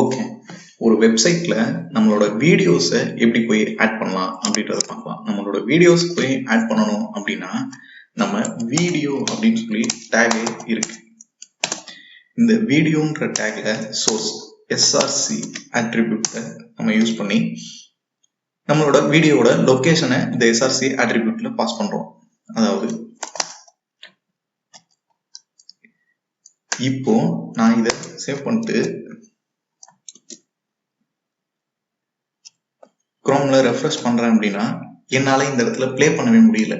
Okay, ஒரு வெப்சைட்ல நம்மளோட வீடியோஸை எப்படி போய் ஆட் பண்ணலாம் அப்படின்றத பார்க்கலாம். நம்மளோட வீடியோஸ் போய் ஆட் பண்ணணும் அப்படின்னா நம்ம வீடியோ அப்படின்னு சொல்லி டேக் இருக்கு. இந்த வீடியோன்ற டேக்ல சோர்ஸ் எஸ்ஆர்சி அட்ரிபியூட்டை நம்ம யூஸ் பண்ணி நம்மளோட வீடியோட லொகேஷனை இந்த எஸ்ஆர்சி அட்ரிபியூட்ல பாஸ் பண்றோம். அதாவது இப்போ நான் இதை சேவ் பண்ணிட்டு குரோம்ல ரெஃப்ரெஷ் பண்றேன் அப்படின்னா என்னால இந்த இடத்துல பிளே பண்ணவே முடியல.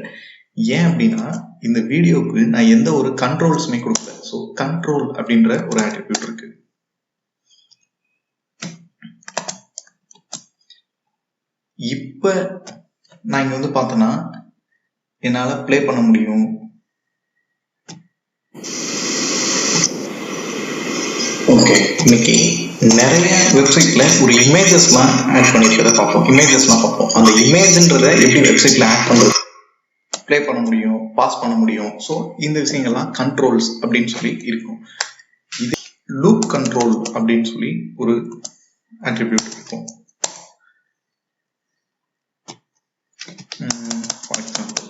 ஏன் அப்படின்னா இந்த வீடியோக்கு நான் எந்த ஒரு கண்ட்ரோல்ஸுமே கொடுக்கல. ஸோ கண்ட்ரோல் அப்படின்ற ஒரு ஆட்ரிபியூட் இருக்கு. இப்ப நான் இங்க வந்து பார்த்தேன்னா என்னால பிளே பண்ண முடியும். ஓகே, இன்னைக்கு நிறைய வெப்சைட்ல ஒரு இமேஜஸ்லாம் ஆட் பண்ணிருக்கிறத பார்ப்போம். இமேஜஸ்லாம் பார்ப்போம். அந்த இமேஜ்ன்றத எப்படி வெப்சைட்ல ஆட் பண்றது, பிளே பண்ண முடியும், பாஸ் பண்ண முடியும். ஸோ இந்த விஷயங்கள்லாம் கண்ட்ரோல்ஸ் அப்படின்னு சொல்லி இருக்கும். இது லூப் கண்ட்ரோல் அப்படின்னு சொல்லி ஒரு அட்ரிபியூட் இருக்கும். ஃபார் எக்ஸாம்பிள்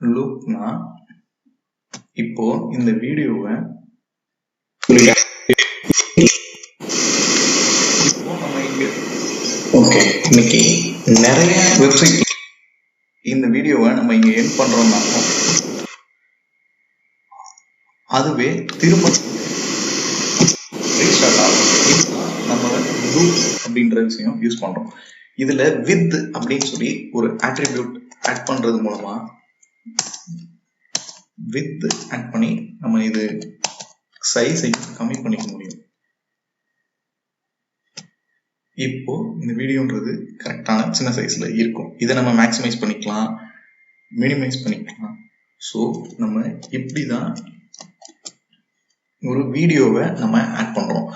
லூப்னா இப்போ இந்த வீடியோவை ஓகே, இன்னைக்கு நிறைய வெப்சைட் இந்த வீடியோவை நம்ம இங்க எண்ட் பண்றோம்னா அதுவே திரும்ப ரீஸ்டார்ட் ஆகும். இதுதான் நம்ம லூப் அப்படின்ற விஷயம் யூஸ் பண்றோம். இதுல வித் அப்படின்னு சொல்லி ஒரு அட்ரிபியூட் ஆட் பண்றது மூலமா வித் ஆட் பண்ணி நம்ம இது சைஸை கம்மி பண்ணிக்க முடியும். இப்போ இந்த வீடியோன்றது கரெக்டான சின்ன சைஸ்ல இருக்கும். இதை நம்ம மேக்ஸிமைஸ் பண்ணிக்கலாம், மினிமைஸ் பண்ணிக்கலாம். ஸோ நம்ம இப்படிதான் ஒரு வீடியோவை நம்ம ஆட் பண்றோம்.